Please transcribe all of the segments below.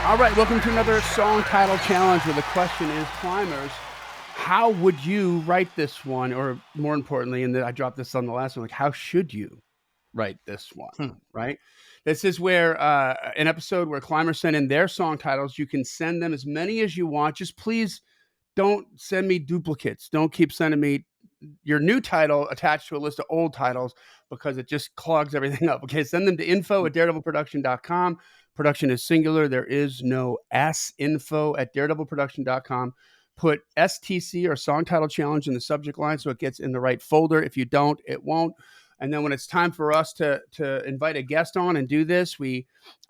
All right, welcome to another song title challenge where the question is, climbers, how would you write this one? Or more importantly, and I dropped this on the last one, like how should you write this one, right? This is where an episode where climbers send in their song titles. You can send them as many as you want. Just please don't send me duplicates. Don't keep sending me your new title attached to a list of old titles because it just clogs everything up. Okay, send them to info@daredevilproduction.com. Production is singular. There is no S. info@daredevilproduction.com. Put STC or song title challenge in the subject line so it gets in the right folder. If you don't, it won't. And then when it's time for us to invite a guest on and do this,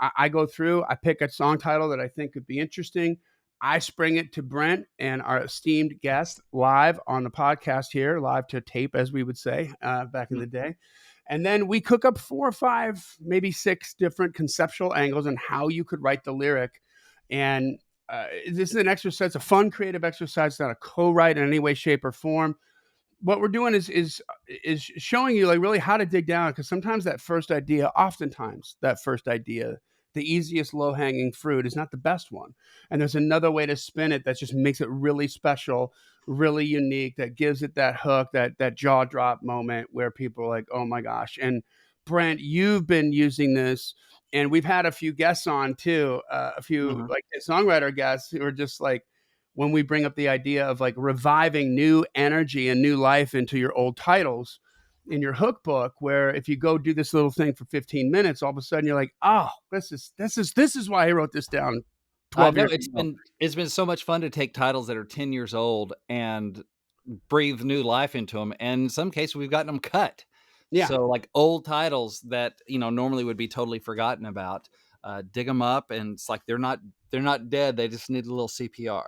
I go through, I pick a song title that I think could be interesting. I spring it to Brent and our esteemed guest live on the podcast here, live to tape, as we would say back in the day. And then we cook up 4 or 5, maybe 6 different conceptual angles on how you could write the lyric. And this is an exercise, a fun, creative exercise, not a co-write in any way, shape, or form. What we're doing is showing you like really how to dig down, because sometimes oftentimes that first idea, the easiest low-hanging fruit is not the best one. And there's another way to spin it that just makes it really special, really unique, that gives it that hook, that jaw drop moment where people are like, oh my gosh. And Brent, you've been using this, and we've had a few guests on too, a few like songwriter guests who are just like, when we bring up the idea of like reviving new energy and new life into your old titles in your hook book, where if you go do this little thing for 15 minutes, all of a sudden you're like, oh, this is why I wrote this down 12 years ago. It's been so much fun to take titles that are 10 years old and breathe new life into them. And in some cases we've gotten them cut. Yeah. So like old titles that, normally would be totally forgotten about, dig them up, and it's like, they're not dead. They just need a little CPR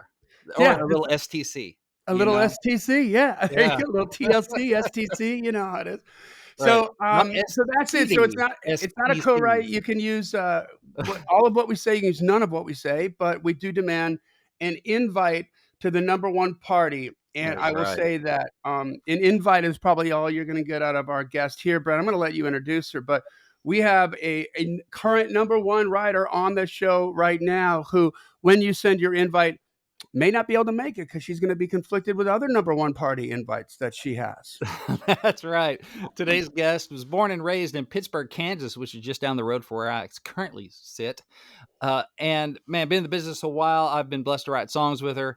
or a little STC. A little STC, yeah. There you go, a little TLC, STC, you know how it is. So, so that's it. So it's not a co-write. You can use all of what we say. You can use none of what we say, but we do demand an invite to the number one party. And I will say that an invite is probably all you're going to get out of our guest here, Brent. I'm going to let you introduce her, but we have a current number one writer on the show right now who, when you send your invite, may not be able to make it because she's going to be conflicted with other number one party invites that she has. That's right. Today's guest was born and raised in Pittsburgh, Kansas, which is just down the road from where I currently sit. And man, been in the business a while. I've been blessed to write songs with her.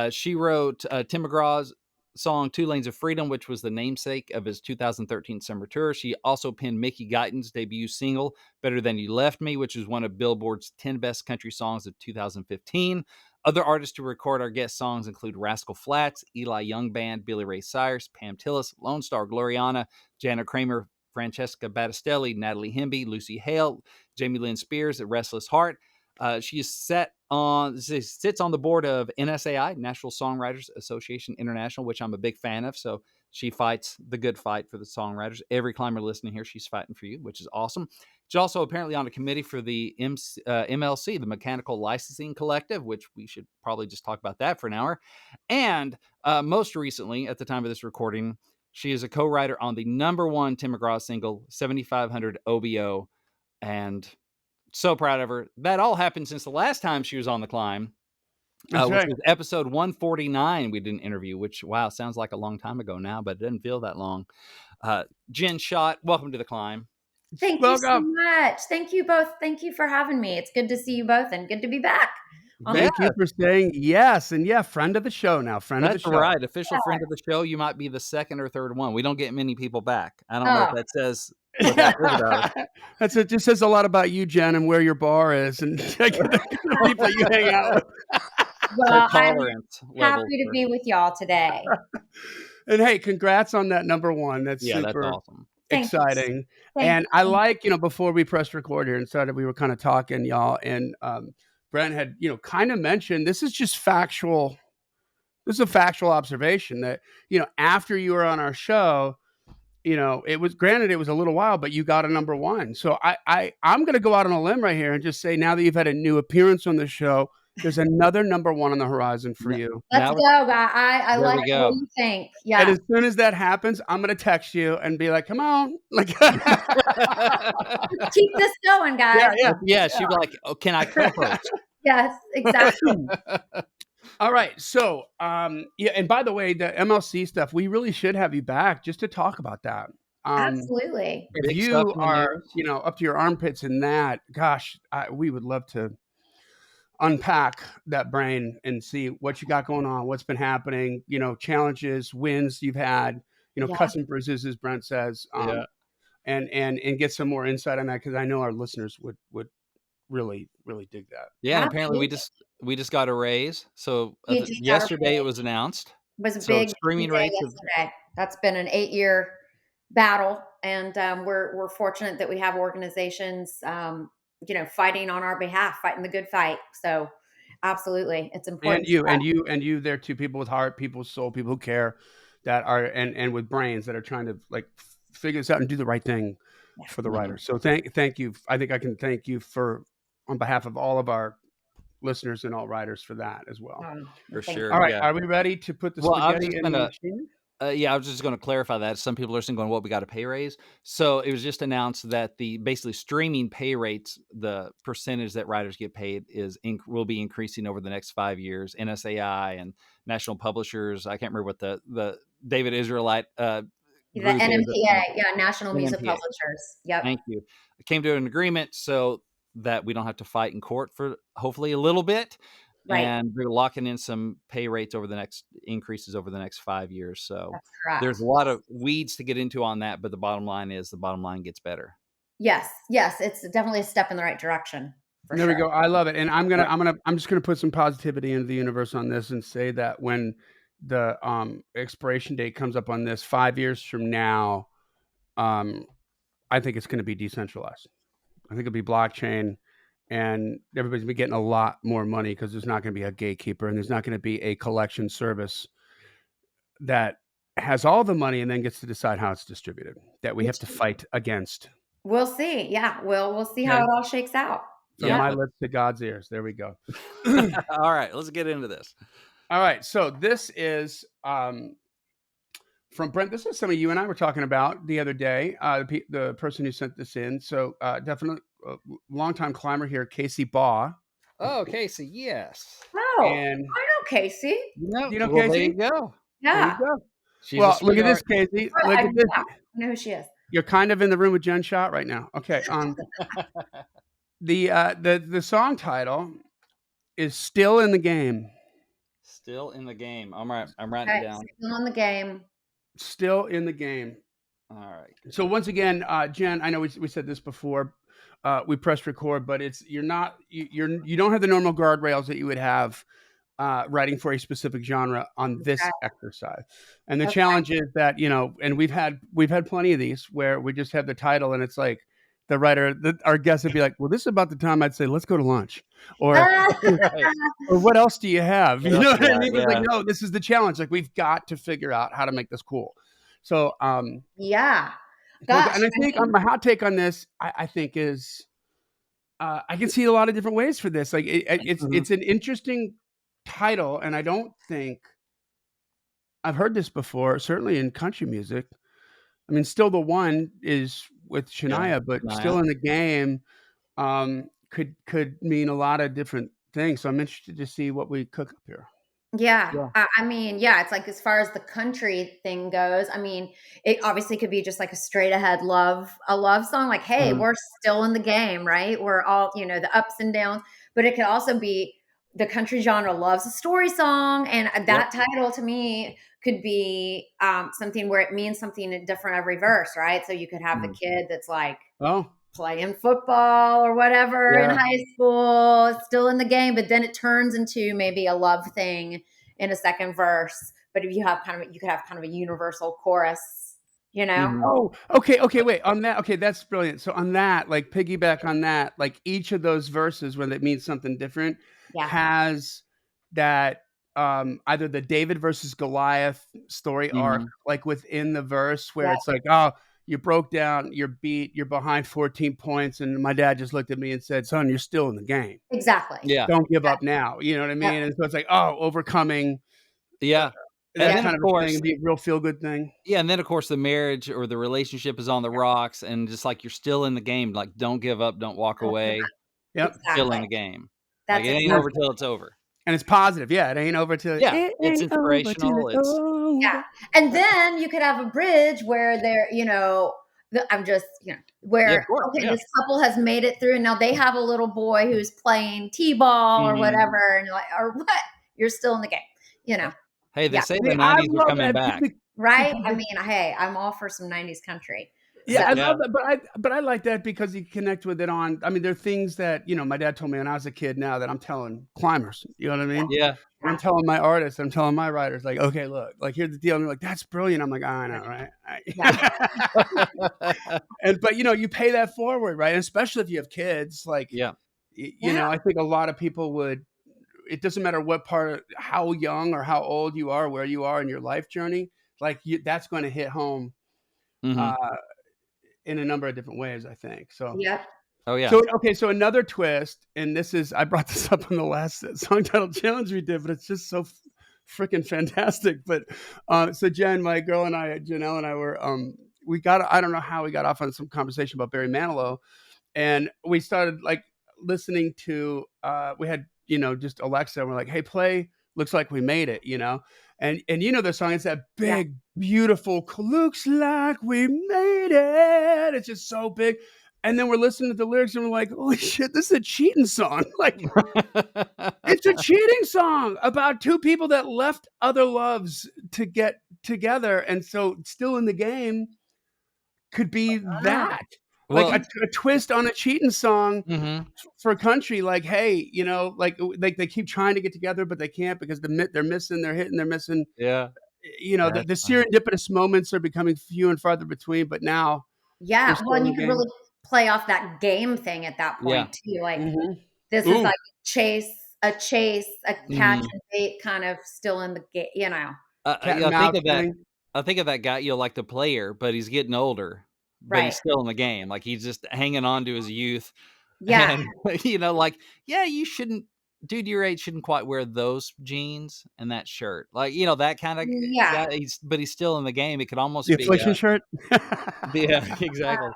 She wrote Tim McGraw's song 2 Lanes of Freedom, which was the namesake of his 2013 summer tour. She also penned Mickey Guyton's debut single, Better Than You Left Me, which is one of Billboard's 10 best country songs of 2015. Other artists to record our guest songs include Rascal Flatts, Eli Young Band, Billy Ray Cyrus, Pam Tillis, Lone Star Gloriana, Jana Kramer, Francesca Battistelli, Natalie Hemby, Lucy Hale, Jamie Lynn Spears, A Restless Heart. She sits on the board of NSAI, National Songwriters Association International, which I'm a big fan of. So she fights the good fight for the songwriters. Every climber listening here, she's fighting for you, which is awesome. She's also apparently on a committee for the MLC, the Mechanical Licensing Collective, which we should probably just talk about that for an hour. And most recently, at the time of this recording, she is a co-writer on the number one Tim McGraw single, 7500 OBO. And so proud of her. That all happened since the last time she was on the climb, which was episode 149. We did an interview, which, wow, sounds like a long time ago now, but it didn't feel that long. Jen Schott, welcome to the climb. Thank you so much. Thank you both. Thank you for having me. It's good to see you both and good to be back. Thank you for saying yes. And yeah, friend of the show now. Of the show. Right. Official friend of the show. You might be the second or third one. We don't get many people back. I don't know if that says what that is about. It just says a lot about you, Jen, and where your bar is and the people you hang out with. Well, I'm happy to be with y'all today. And hey, congrats on that number one. That's super that's awesome. Exciting. And I like, before we pressed record here and started, we were kind of talking, y'all, and Brent had, kind of mentioned this is just factual. This is a factual observation that, after you were on our show, it was a little while, but you got a number one. So I'm going to go out on a limb right here and just say, now that you've had a new appearance on the show, there's another number one on the horizon for you. Let's go. I like what you think. Yeah. And as soon as that happens, I'm going to text you and be like, come on. Like, keep this going, guys. Yeah. She'd be like, oh, can I co-host? Yes, exactly. All right. So, yeah, and by the way, the MLC stuff, we really should have you back just to talk about that. Absolutely. If Big stuff you in the are, news. up to your armpits in that, gosh, we would love to unpack that brain and see what you got going on, what's been happening, challenges, wins you've had, Yeah. cuts and bruises, as Brent says, Yeah. and get some more insight on that because I know our listeners would really really dig that. Yeah, and apparently Absolutely. we just got a raise. So You just got a yesterday it raise. was announced. It was a So big streaming day rates have yesterday. That's been an 8-year battle, and we're fortunate that we have organizations, fighting on our behalf, fighting the good fight. So, absolutely, it's And important you stuff. and you and you there too, people with heart, people with soul, people who care, that are and with brains that are trying to like figure this out and do the right thing Yeah. for the Mhm. writers. So thank you. I think I can thank you for on behalf of all of our listeners and all writers for that as well. For Thank sure. All you. right, Yeah. are we ready to put the Well, I was spaghetti just in the gonna machine? yeah, I was just gonna clarify that. Some people are listening going, "What, we got a pay raise?" So it was just announced that the basically streaming pay rates, the percentage that writers get paid will be increasing over the next 5 years. NSAI and National Publishers, I can't remember what the David Israelite The group is at the NMPA, moment. yeah, National Music NMPA. Publishers. Yep. Thank you. Came to an agreement so that we don't have to fight in court for hopefully a little bit, Right. and we're locking in some pay rates over the next increases over the next 5 years. So That's correct. there's a lot of weeds to get into on that, but the bottom line is the bottom line gets better. Yes, yes, it's definitely a step in the right direction for There we sure. go. I love it. And Right. I'm just gonna put some positivity into the universe on this and say that when the expiration date comes up on this 5 years from now, um, I think it's gonna be decentralized. I think it'll be blockchain and everybody's gonna be getting a lot more money because there's not gonna be a gatekeeper and there's not gonna be a collection service that has all the money and then gets to decide how it's distributed that we have Which to fight against. we'll see. Yeah, we'll see how Okay? it all shakes out. From Yeah. Yep. my lips to God's ears. There we go. All right, let's get into this. All right. So this is from Brent. This is something you and I were talking about the other day. The person who sent this in. So definitely longtime climber here, Casey Baugh. Oh, Casey, yes. Oh, And I know Casey. No, do you know well, there you Casey? go. There you Yeah. go. She's a Well, look at this, sweetheart. Casey. Well, Look I, at this. yeah, I know who she is. You're kind of in the room with Jen Schott right now. Okay. The song title is "Still in the Game." Still in the game. I'm writing it Okay, down. still on the game. Still in the game. All right. So once again, Jen, I know we said this before. We pressed record, but you don't have the normal guardrails that you would have writing for a specific genre on this Okay. exercise. And the Okay. challenge is that and we've had plenty of these where we just have the title and it's like the writer, our guest would be like, "Well, this is about the time I'd say let's go to lunch," or Right. or what else do you have? What You else know you what I got? mean? It's like, Yeah. no, this is the challenge. Like we've got to figure out how to make this cool. So Yeah. and Gosh, I think my hot take on this, I think is I can see a lot of different ways for this. Like Mhm. it's an interesting title, and I don't think I've heard this before. Certainly in country music. I mean, still the one is with Yeah. Shania, but Naya. still in the game could mean a lot of different things. So I'm interested to see what we cook up here. yeah. Yeah. I mean, yeah, it's like as far as the country thing goes, I mean, it obviously could be just like a straight ahead a love song, like, hey, Mhm. we're still in the game, right? We're all, the ups and downs, but it could also be the country genre loves a story song. And Yep. that title to me could be something where it means something different every verse, right? So you could have the Mhm. kid that's like, Oh, playing football or whatever in Yeah. high school, still in the game, but then it turns into maybe a love thing in a second verse. But if you could have kind of a universal chorus, you know? Mhm. oh, okay, wait, on that okay, that's brilliant. So on that, like, piggyback on that, like, each of those verses when it means something different Yeah, has that, either the David versus Goliath story arc, Mhm. like, within the verse where yeah, it's like, "Oh, you broke down, you're beat, you're behind 14 points, and my dad just looked at me and said, 'Son, you're still in the game. exactly. Yeah. Don't give up now.'" You know what I Yep, mean? And so it's like, oh, overcoming, Yeah. And that yeah, then, kind of of a thing, course, and be a real feel-good thing. the marriage or the relationship is on the rocks, and just like you're still in the game, like, don't give up, don't walk Yeah. away, Yep. still exactly. in the game. Like That's it ain't over till it's over. And it's positive. Yeah, it ain't over till Yeah, it it's ain't over till inspirational. it's It's yeah. over. And then you could have a bridge where they're, I'm just, yeah, where, of course. okay, Yeah. this couple has made it through and now they have a little boy who's playing T-ball or Mhm. whatever. And you're like, or what? You're still in the game, Hey, they Yeah. say See, the I 90s are love coming that back. Right? I because mean, hey, I'm all for some 90s country. yeah, So, I Yeah. love that, but I like that because you connect with it on. I mean, there are things that my dad told me when I was a kid. Now that I'm telling climbers, you know what I mean. Yeah. When I'm telling my artists, I'm telling my writers, like, okay, look, like here's the deal. And they're like, that's brilliant. I'm like, I know, right? yeah. But you pay that forward, right? And especially if you have kids, like, Yeah. Yeah. I think a lot of people would. It doesn't matter what part, how young or how old you are, where you are in your life journey. Like that's going to hit home Mhm. uh, in a number of different ways, I think. So. Yep. Oh yeah. So okay, so another twist, and this is I brought this up in the last song title challenge we did, but it's just so freaking fantastic. But so Jen, my girl and I, Janelle and I were I don't know how we got off on some conversation about Barry Manilow, and we started like listening to we had just Alexa, and we're like, hey, play Looks Like We Made It, and the song, it's that Yeah. big beautiful looks like we made it, it's just so big. And then we're listening to the lyrics and we're like, holy shit, this is a cheating song. Like, it's a cheating song about two people that left other loves to get together. And so Still in the Game could be Ah, that. Like Well, a twist on a cheating song mhm. for country. Like, hey, like they keep trying to get together, but they can't because they're missing, they're missing. Yeah. The That's funny. serendipitous moments are becoming few and farther between, but now they're yeah. Well, still and in you the could game. really play off that game thing at that Yeah. point too. Like Mhm. this is Ooh, like a catch Mhm. and bait kind of still in the game. cat and I think mouse of that thing. I think of that guy, like the player, but he's getting older, but Right. he's still in the game. Like he's just hanging on to his youth. Yeah. And like, yeah, you shouldn't dude your age shouldn't quite wear those jeans and that shirt. Like, that kind of Yeah. guy, but he's still in the game. It could almost The be affliction shirt? yeah, exactly.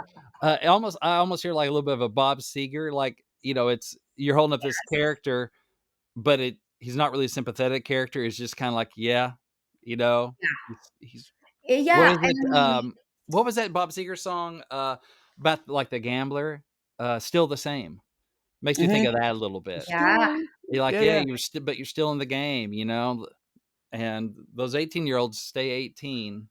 I almost hear like a little bit of a Bob Seger, like, it's you're holding up this character, but he's not really a sympathetic character. It's just kind of like, yeah, he's what Yeah. is it? And What was that Bob Seger song about like the gambler? Still the same. Makes me think Mhm. of that a little bit. yeah. Still You're like, yeah, yeah, yeah. but you're still in the game, and those 18-year-olds stay 18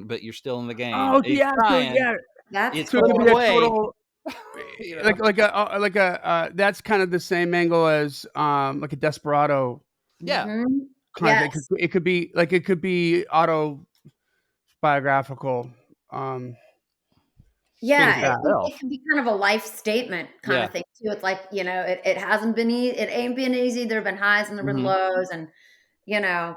but you're still in the game. Oh, He's yeah, so trying. yeah. That's It's So it could slipping cool. be a away, total you know. that's kind of the same angle as, like a Desperado Yeah. Mhm. kind of thing. Yes. It could be autobiographical, things Yeah, like that. it can be kind of a life statement kind Yeah. of thing too. It's like, it hasn't been easy. It ain't been easy. There have been highs and there have been Mhm. lows and,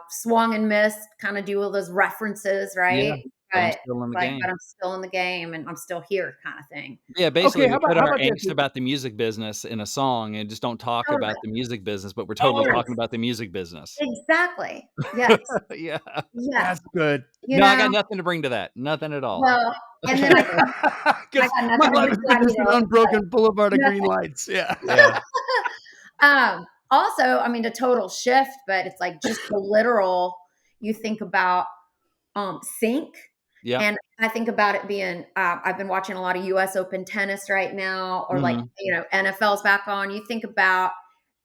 swung and missed, kind of do all those references, Yeah, right? but I'm But still in it's the like, but game. I'm still in the game and I'm still here kind of thing. Yeah, basically, Okay, we put how our about angst this? about the music business in a song and just don't talk Totally. about the music business, but we're totally Oh, talking about the music business. Exactly. Yes. Yeah. Yes. that's good. You No, I know, got nothing to bring to that. Nothing at all. well, and then I 'Cause got my nothing to life bring has to been that just an either. unbroken boulevard of green Nothing. lights, yeah. Yeah. Also, I mean, a total shift, but it's like just the literal. You think about sync, Yeah. and I think about it being. I've been watching a lot of U.S. Open tennis right now, or like Mhm. NFL's back on. You think about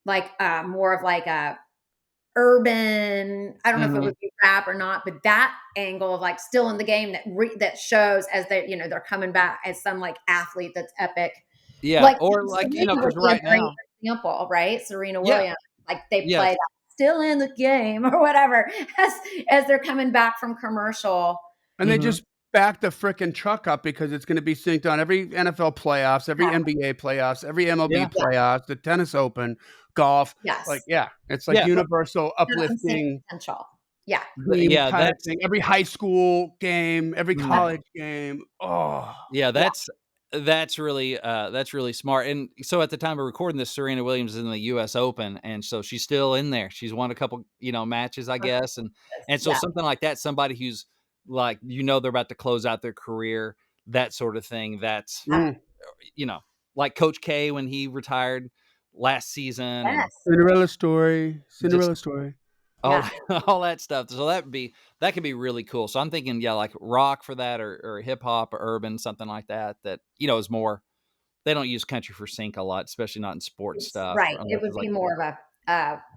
like more of like a urban. I don't know if it Mhm. would be rap or not, but that angle of like still in the game that shows as they're coming back as some like athlete that's epic. Yeah, Like or like, Serena would 'cause be a right great now example, right? Serena Yeah. Williams, like they play Yes. that still in the game or whatever as they're coming back from commercial. And they Mhm. just back the frickin' truck up because it's gonna be synced on every NFL playoffs, every Exactly. NBA playoffs, every MLB Yeah. Yeah. playoffs, the tennis open, golf, like, Yes. yeah, it's like Yeah, universal That unseen uplifting potential. Yeah. theme yeah, kind of that's thing. Every high school game, every mhm. college game. Oh, Yeah, Yeah. that's really smart, and so at the time of recording this, Serena Williams is in the US Open, and so she's still in there. She's won a couple, matches, I guess, and so Yeah. something like that, somebody who's like, they're about to close out their career, that sort of thing, that's, Yeah. mm, you know, like Coach K when he retired, last season and Yes. Cinderella story. just Cinderella story. all Yeah. all that stuff. So that could be really cool. So I'm thinking, yeah, like rock for that, or hip hop or urban, something like that. That is more. They don't use country for sync a lot, especially not in sports stuff. Right. It Unless would it's be like, more of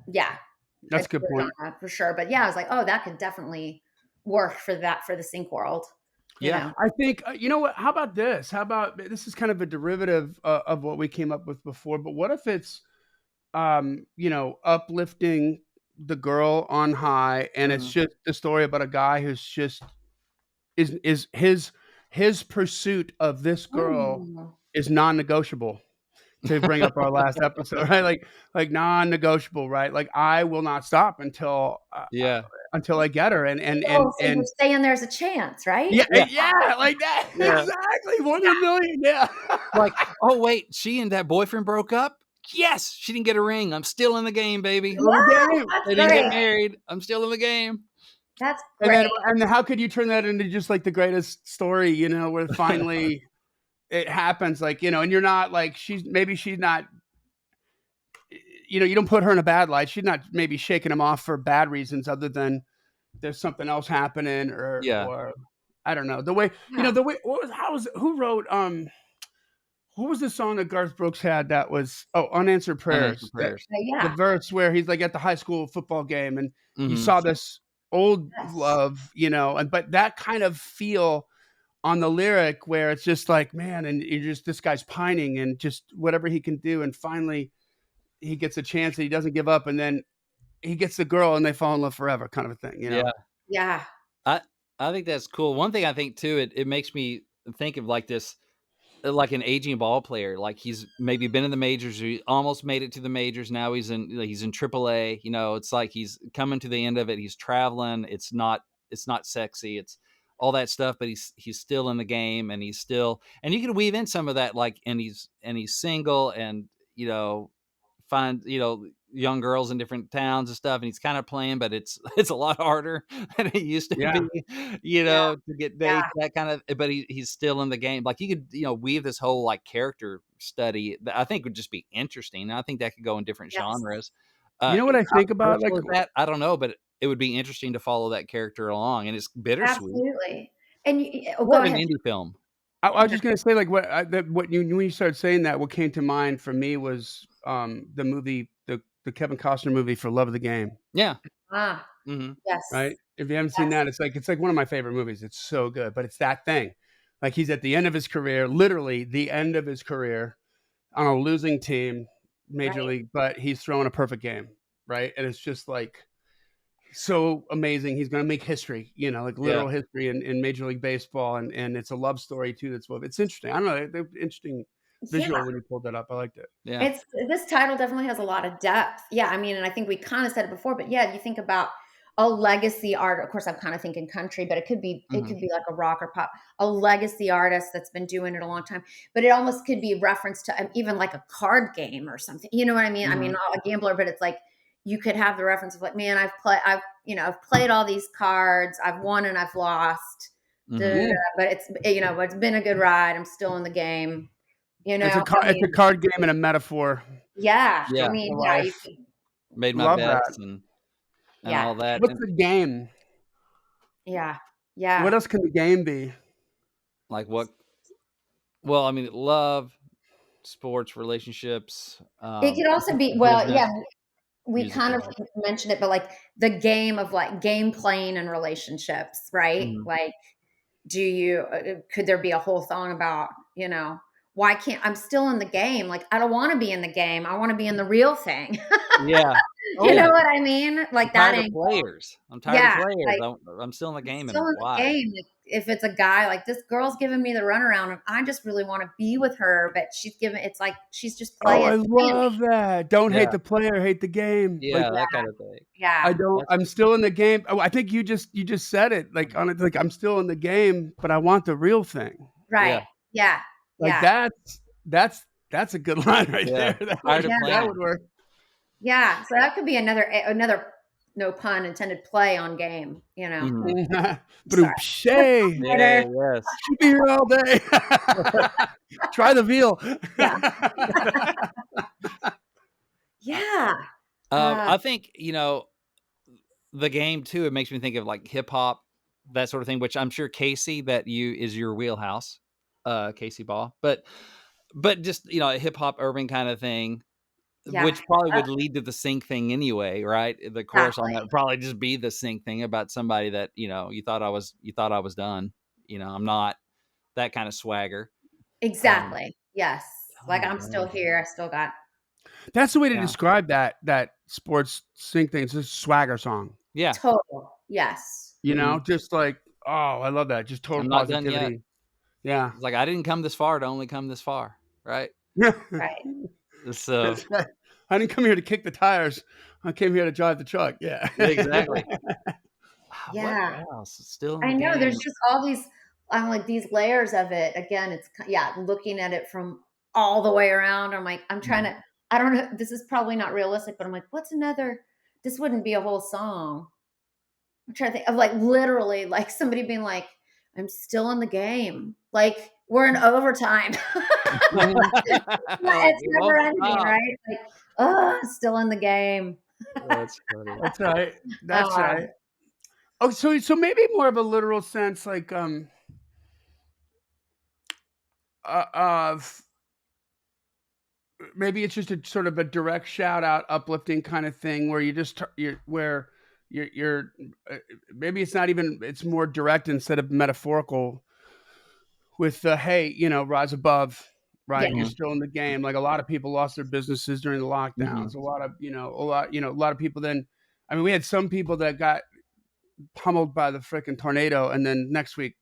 yeah, a That's a good point. genre for sure. But yeah, I was like, oh, that could definitely work for the sync world. You yeah, know. I think you know what? How about this? How about this is kind of a derivative of what we came up with before. But what if it's uplifting the girl on high, and it's Mhm. just a story about a guy who's just is his pursuit of this girl Mm. is non-negotiable. To bring up our last episode, right? Like non-negotiable, right? Like I will not stop yeah, until I get her, and and Oh, and so you're and saying there's a chance, right? yeah, yeah, yeah, like that yeah. exactly. One in a million, yeah. Like, oh wait, she and that boyfriend broke up. Yes, she didn't get a ring. I'm still in the game, baby. On the Yes, game. that's They didn't get great. married. I'm still in the game. That's And great. then and how could you turn that into just like the greatest story, where finally it happens, like, and you're not like she's not, you don't put her in a bad light. She's not maybe shaking him off for bad reasons other than there's something else happening, Yeah, or I don't know. The way, Yeah. who wrote what was the song that Garth Brooks had that was Unanswered unanswered Prayers, that prayers. the Yeah. verse where he's like at the high school football game and you Hmm. saw this old Yes. love, and but that kind of feel on the lyric where it's just like, man, and you're just, this guy's pining and just whatever he can do, and finally he gets a chance and he doesn't give up, and then he gets the girl and they fall in love forever, kind of a thing, Yeah, Yeah. I I think that's cool. One thing I think too, it makes me think of like this, like an aging ball player. Like he's maybe been in the majors, or he almost made it to the majors. Now he's in AAA. It's like he's coming to the end of it. He's traveling. It's not sexy. It's all that stuff, but he's still in the game, and and you can weave in some of that, like, and he's single, and find young girls in different towns and stuff, and he's kind of playing, but it's it's a lot harder than it used to yeah. be, Yeah. to get Yeah. dates, that kind of. But he's still in the game. Like, you could weave this whole like character study that I think would just be interesting. And I think that could go in different Yes. genres. You know what I How think about, like, commercial is that? I don't know, but it would be interesting to follow that character along, and it's bittersweet. Absolutely. And More go of an ahead. indie film. I was just gonna say, like, what you when you started saying that, what came to mind for me was the movie, the Kevin Costner movie For Love of the Game, Yeah. Ah, Hmm. yes. right? If you haven't seen Yes. that, it's like one of my favorite movies. It's so good, but it's that thing. Like, he's at the end of his career, literally the end of his career, on a losing team, major Right. league, but he's throwing a perfect game, right? And it's just like so amazing. He's going to make history, like Yeah. literal history in Major League Baseball, and it's a love story too. It's interesting. I don't know, the interesting visual Yeah. when you pulled that up. I liked it. Yeah. This title definitely has a lot of depth. Yeah, I mean, and I think we kind of said it before, but yeah, you think about a legacy art. Of course, I'm kind of thinking country, but it could be Hmm. like a rock or pop, a legacy artist that's been doing it a long time. But it almost could be reference to even like a card game or something. You know what I mean? I mean, Mhm. not a gambler, but it's like you could have the reference of like, man, I've played all these cards, I've won and I've lost. Da, da, da, Hmm. Yeah. but it's been a good ride. I'm still in the game. It's a I it's a mean, card game and a metaphor yeah, I Yeah. for mean, yeah, you life. could, Made my Love that. bets and yeah, all that. What's And the game? yeah, yeah. What else can the game be? like what? Well, I mean, love, sports, relationships, It could also be, well, business, yeah, we music, kind and of art. mentioned it, but like the game of like game playing and relationships, right? Mhm. Like, could there be a whole song about, why can't I'm still in the game? Like, I don't want to be in the game. I want to be in the real thing. Yeah. Oh You yeah. know what I mean? I'm Like that tired of angle. players. I'm tired of Yeah, players. like I'm still in the game, still and in the why? game. Like, if it's a guy, like this girl's giving me the runaround, and I just really want to be with her, but it's like she's just Oh, I playing me. love that. Don't hate Yeah. the player, hate the game. Like, Yeah, that kind of thing. Yeah, That's I'm still in the game. Oh, I think you just said it, like, on it, like, I'm still in the game, but I want the real thing. yeah, right. Yeah, Like, yeah, that's a good line right yeah. there. That Tired would of yeah, that playing. would work. yeah. So that could be another no pun intended play on game. Mhm. Boom, Sorry. shay. Yeah, Later. yes. She'll be here all day. Try the veal. Yeah. Yeah. Uh, I think, the game too, it makes me think of like hip hop, that sort of thing, which I'm sure Casey, that you is your wheelhouse, Casey Ball. But just, a hip hop urban kind of thing, yeah, which probably would lead to the sync thing anyway, right? The chorus on that exactly. would probably just be the sync thing about somebody that, you thought I was done. I'm not, that kind of swagger. Um, Exactly. Yes. oh Like my I'm still gosh. here. I still got That's the way to Yeah. describe that sports sync thing. It's a swagger song. Yeah. total. Yes. Mhm. Just like, oh, I love that. Just total I'm not done yet. positivity. Yeah. It's like, I didn't come this far to only come this far, right? Right. So That's right. I didn't come here to kick the tires. I came here to drive the truck. Yeah. exactly. What Yeah. else? Still in I the know there's game. just all these I'm like these layers of it. Again, it's yeah, looking at it from all the way around. I'm like, I'm trying Mhm. to I don't know, this is probably not realistic, but I'm like, what's another this wouldn't be a whole song. I'm trying to think of like literally like somebody being like, I'm still in the game. Like we're in overtime. Mhm. Like, It's it never won't ending, stop. right? Like, oh, still in the game. That's funny. That's right. That's Um, right. Oh, so maybe more of a literal sense, like of maybe it's just a sort of a direct shout out, uplifting kind of thing where you just you're where you're maybe it's not even it's more direct instead of metaphorical with the hey, rise above, right? You're yeah, Mhm. still in the game. Like a lot of people lost their businesses during the lockdowns. Mhm. A lot of a lot of people then. I mean, we had some people that got pummeled by the freaking tornado, and then next week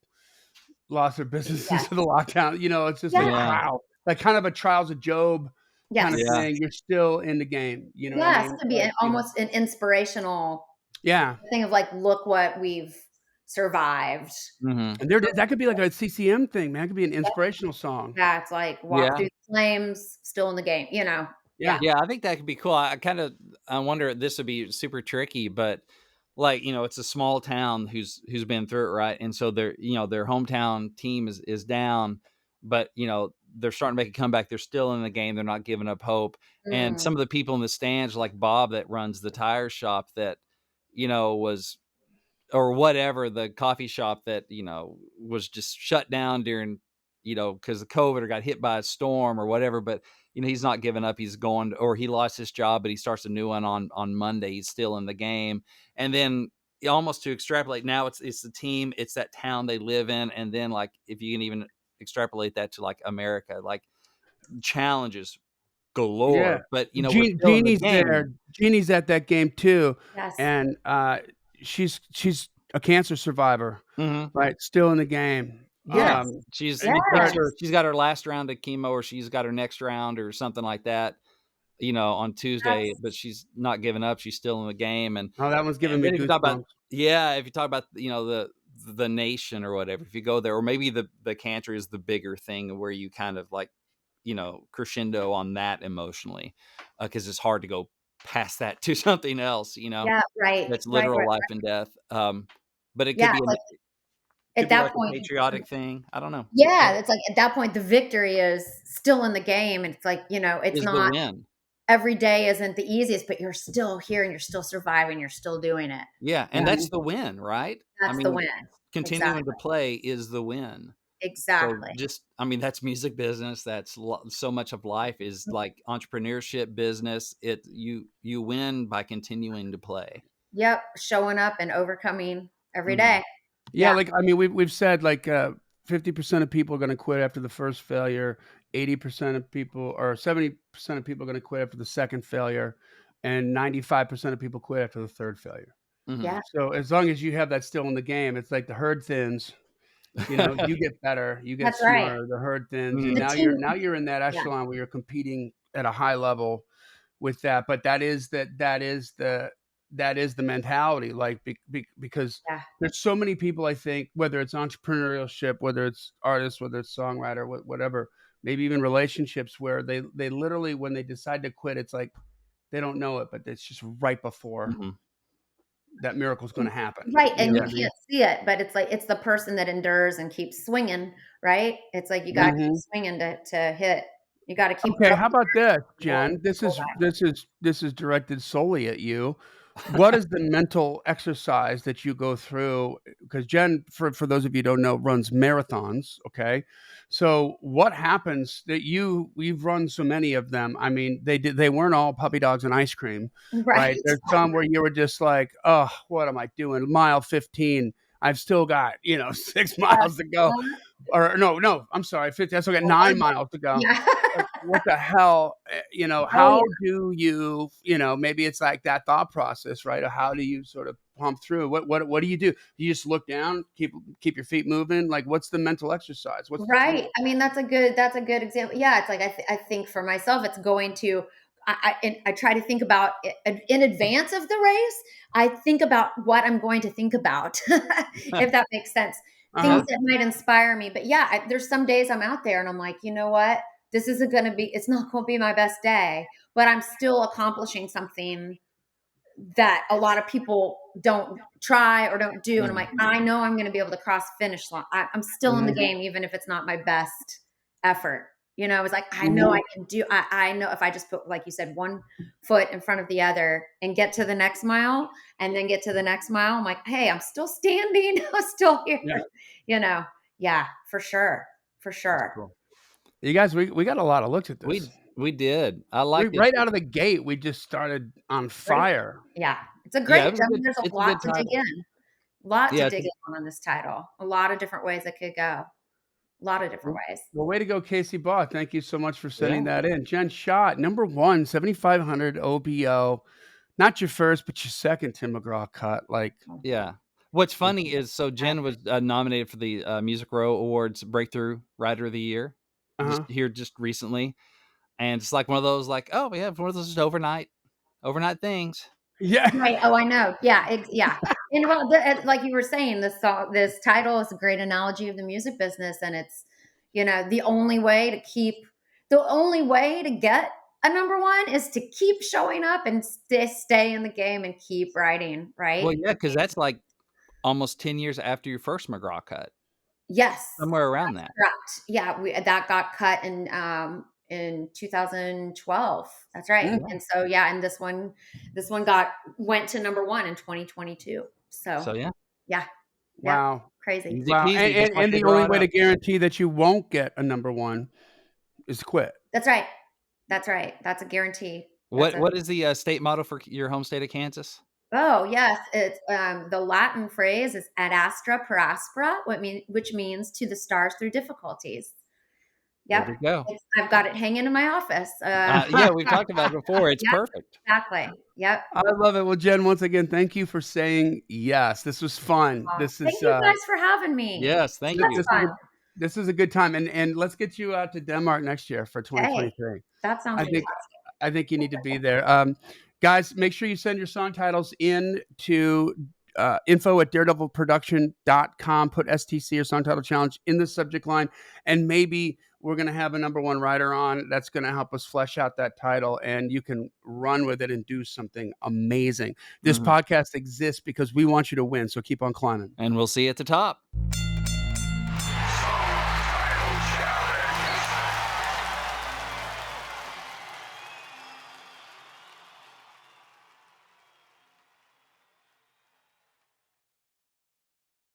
lost their businesses yes, to the lockdown. It's just like yeah, Yeah. wow, like kind of a trials of Job kind of yes, Yeah. thing. You're still in the game. You know what I yes. mean? To be Like almost an inspirational yeah. thing of like, look what we've survived. Mhm. And there, that could be like a CCM thing, man. It could be an inspirational song. Yeah, it's like walk Yeah. through the flames, still in the game. Yeah, Yeah. Yeah, I think that could be cool. I wonder, this would be super tricky, but like, it's a small town who's been through it, right? And so their hometown team is down, but they're starting to make a comeback. They're still in the game. They're not giving up hope. And mm, some of the people in the stands, like Bob that runs the tire shop that, was, or whatever, the coffee shop that, was just shut down during, because of COVID or got hit by a storm or whatever. But, he's not giving up. He's going, or he lost his job, but he starts a new one on Monday. He's still in the game. And then almost to extrapolate, now it's the team, it's that town they live in. And then like, if you can even extrapolate that to like America, like challenges Yeah. galore, but we're still in the Jeannie's there. game. Jeannie's at that game too. yes, And she's a cancer survivor, Mhm. right? Still in the game. Yeah, yes, she's And you that's start yes, her she's got her last round of chemo, or she's got her next round or something like that, on Tuesday, that's but she's not giving up, she's still in the game, oh, that one's giving and me then if you talk about, goosebumps. yeah, if you talk about, the nation or whatever, if you go there, or maybe the cancer is the bigger thing where you kind of like, crescendo on that emotionally, because it's hard to go past that to something else, yeah, right, that's right, literal right. life and death, but it Yeah, like could at be like that a point, patriotic thing, I don't know. yeah, it's like at that point the victory is still in the game. It's like, it's Is the not win. every day isn't the easiest, but you're still here and you're still surviving, you're still doing it. Yeah, and Mhm. that's the win, right? I That's the mean, win. continuing to Exactly. play is the win. So Exactly. just, that's music business. That's so much of life is like entrepreneurship business. You win by continuing to play. Yep, showing up and overcoming every Mhm. day. Yeah, Yeah. like I mean, we've said like 50% of people are going to quit after the first failure, 80% of people or 70% of people are going to quit after the second failure, and 95% of people quit after the third failure. Mhm. Yeah, So as long as you have that still in the game, it's like the herd thins. You get better, you get that's right. smarter, the herd thins, and Mhm. The now you're in that yeah, echelon where you're competing at a high level with that. But that is the mentality, like because yeah. there's so many people. I think whether it's entrepreneurship, whether it's artists, whether it's songwriter, whatever, maybe even relationships, where they literally when they decide to quit, it's like they don't know it, but it's just right before Mhm. that miracle's going to happen. Right, You know and what you I Yeah. mean? can't see it, but it's like it's the person that endures and keeps swinging, right? It's like you gotta keep Hmm. swinging to hit. You got to keep. Okay, how about this, going. Jen? This is directed solely at you. What is the mental exercise that you go through? Because Jen, for those of you who don't know, runs marathons. Okay, so what happens that we've run so many of them? I mean, they weren't all puppy dogs and ice cream, right? Right. There's some where you were just like, oh, what am I doing? Mile 15. I've still got 6 miles to go, or no, I'm sorry, 50. I still got 9 miles to go. Yeah. Like, what the hell? Oh How yeah. do you, maybe it's like that thought process, right? Or how do you sort of pump through? What do? You just look down, keep your feet moving. Like, what's the mental exercise? What's the Right. tool? I mean, that's a good example. Yeah, it's like I think for myself, it's going to. I try to think about it in advance of the race. I think about what I'm going to think about, if that makes sense. Things Uh-huh. that might inspire me. But yeah, there's some days I'm out there and I'm like, you know what? This isn't going to be. It's not going to be my best day, but I'm still accomplishing something that a lot of people don't try or don't do. And I'm like, I know I'm going to be able to cross finish line. I'm still in the Mhm. game, even if it's not my best effort. I was like, I know Mhm. I can do, I know if I just put, like you said, one foot in front of the other and get to the next mile and then get to the next mile. I'm like, hey, I'm still standing. I'm still here. Yeah. Yeah, for sure. For sure. Cool. You guys, we got a lot of looks at this. We did. I We like it. right out of the gate, we just started on Great. fire. Yeah. It's a Yeah, great, it was a good. there's It's a a lot good to dig title. in. Lot to Yeah, dig in on this title. A lot of different ways it could go. A lot of different ways. Well, way to go, Casey Baugh. Thank you so much for sending yeah, that in. Jen Schott, number one, 7,500 OBO. Not your first, but your second Tim McGraw cut. Like, yeah. What's funny is Jen was nominated for the Music Row Awards Breakthrough Writer of the Year uh-huh. just recently, and it's like one of those like, oh, we have one of those overnight things. Yeah. Right. Oh, I know. Yeah. Yeah. And well, like you were saying, this title is a great analogy of the music business, and it's the only way to get a number one is to keep showing up and stay in the game and keep writing. Right. Well, yeah, because that's like almost 10 years after your first McGraw cut, Yes. somewhere around that. Correct. Yeah, that got cut in 2012. That's right. Mm. And so yeah, and this one went to number 1 in 2022. So So yeah, yeah, yeah, Wow. crazy. easy Wow. peasy, just like And they the draw only it way to up. guarantee that you won't get a number one is to quit. That's right. That's right. That's a guarantee. That's What is the state motto for your home state of Kansas? Oh yes, it's the Latin phrase is ad astra per aspera, which means to the stars through difficulties. There Yep. we go. I've got it hanging in my office. Yeah, we've talked about it before. It's Yep, perfect. exactly. Yep. I love it. Well, Jen, once again, thank you for saying yes. This was fun. This Thank is you guys for having me. Yes, thank That's you. fun. this is a good time. And let's get you out to Denmark next year for Hey, 2023. that sounds I think fantastic. I think you need to be there. Guys, make sure you send your song titles in to info@daredevilproduction.com. Put STC or Song Title Challenge in the subject line, and maybe we're going to have a number one writer on that's going to help us flesh out that title, and you can run with it and do something amazing. This podcast exists because we want you to win, so keep on climbing. And we'll see you at the top.